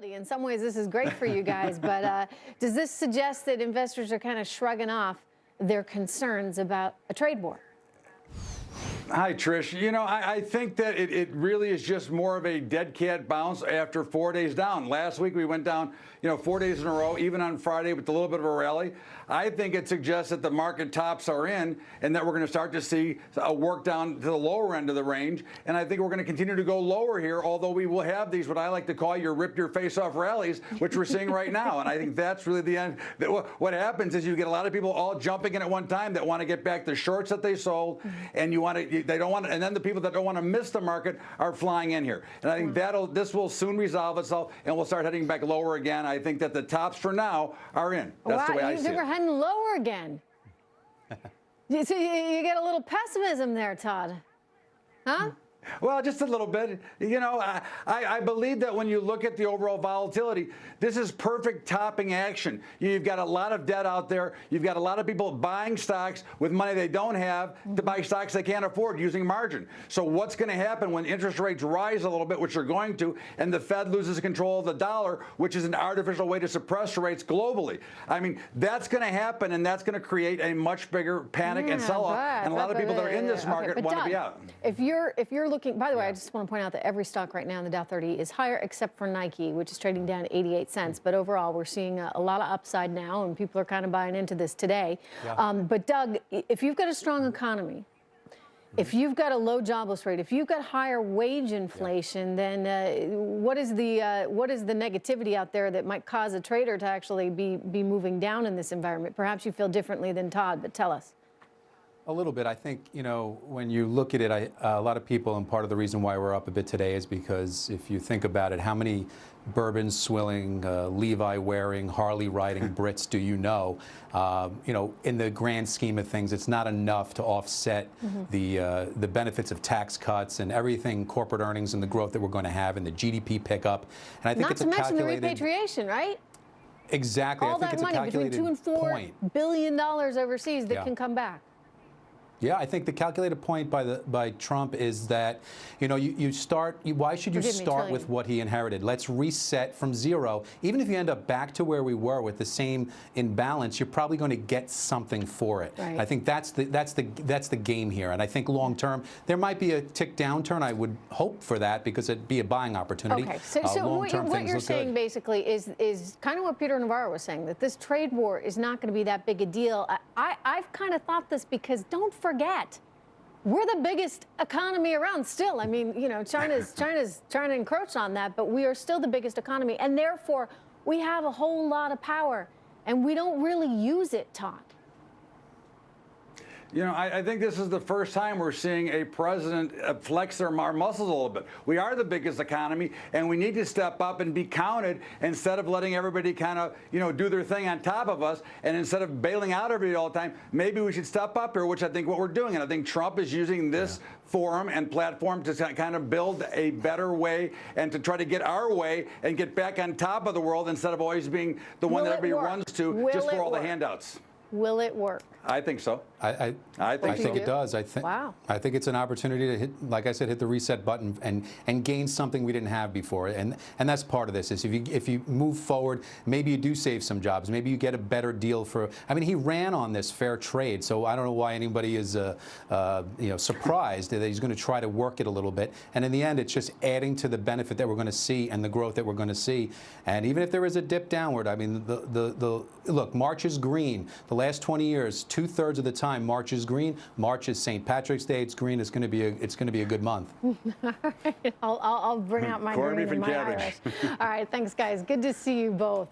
volatility. In some ways, this is great for you guys, but does this suggest that investors are kind of shrugging off their concerns about a trade war? Hi, Trish. You know, I think that it really is just more of a dead cat bounce after 4 days down. Last week we went down, 4 days in a row, even on Friday with a little bit of a rally. I think it suggests that the market tops are in and that we're going to start to see a work down to the lower end of the range. And I think we're going to continue to go lower here, although we will have these, what I like to call your rip your face off rallies, which we're seeing right now. And I think that's really the end. What happens is you get a lot of people all jumping in at one time that want to get back the shorts that they sold, and they don't want to, and then the people that don't want to miss the market are flying in here. And I think this will soon resolve itself, and we'll start heading back lower again. I think that the tops for now are in. That's the way I see it. We're heading lower again. So you get a little pessimism there, Todd. Huh? Well, just a little bit. I believe that when you look at the overall volatility, this is perfect topping action. You've got a lot of debt out there. You've got a lot of people buying stocks with money they don't have to buy stocks they can't afford using margin. So what's going to happen when interest rates rise a little bit, which they're going to, and the Fed loses control of the dollar, which is an artificial way to suppress rates globally? I mean, that's going to happen, and that's going to create a much bigger panic and sell-off. And a lot of people that are in this market want to be out. If you're looking, by the way, I just want to point out that every stock right now in the Dow 30 is higher except for Nike, which is trading down 88 cents. But overall, we're seeing a lot of upside now, and people are kind of buying into this today. Yeah. But Doug, if you've got a strong economy, if you've got a low jobless rate, if you've got higher wage inflation, then what is the negativity out there that might cause a trader to actually be moving down in this environment? Perhaps you feel differently than Todd, but tell us. A little bit. I think, when you look at it, a lot of people, and part of the reason why we're up a bit today is because if you think about it, how many bourbon swilling, Levi wearing, Harley riding Brits do you know? In the grand scheme of things, it's not enough to offset the benefits of tax cuts and everything, corporate earnings and the growth that we're going to have and the GDP pickup. And I think it's a calculated. Not to mention the repatriation, right? Exactly. All I think that it's money, a calculated between $2 and $4 point. billion overseas that can come back. Yeah, I think the calculated point by Trump is that, why should you start with what he inherited? Let's reset from zero. Even if you end up back to where we were with the same imbalance, you're probably going to get something for it. Right. I think that's the game here. And I think long term there might be a tick downturn. I would hope for that because it'd be a buying opportunity. Okay, so what you're saying basically is kind of what Peter Navarro was saying, that this trade war is not going to be that big a deal. I've kind of thought this because don't forget, we're the biggest economy around still. I mean, China's trying to encroach on that, but we are still the biggest economy, and therefore we have a whole lot of power, and we don't really use it, Todd. I think this is the first time we're seeing a president flex our muscles a little bit. We are the biggest economy, and we need to step up and be counted instead of letting everybody kind of, do their thing on top of us. And instead of bailing out everybody all the time, maybe we should step up here, which I think what we're doing. And I think Trump is using this forum and platform to kind of build a better way and to try to get our way and get back on top of the world instead of always being the one that everybody runs to just for all the handouts. Will it work? I think so. I think it does. I think it's an opportunity to hit, like I said, hit the reset button and gain something we didn't have before. And that's part of this. Is if you move forward, maybe you do save some jobs. Maybe you get a better deal for. I mean, he ran on this fair trade, so I don't know why anybody is surprised that he's going to try to work it a little bit. And in the end, it's just adding to the benefit that we're going to see and the growth that we're going to see. And even if there is a dip downward, I mean, look, March is green. The last 20 years. 2/3 of the time, March is green. March is St. Patrick's Day. It's green. It's going to be a good month. All right. I'll bring out my green and my Irish. All right. Thanks, guys. Good to see you both.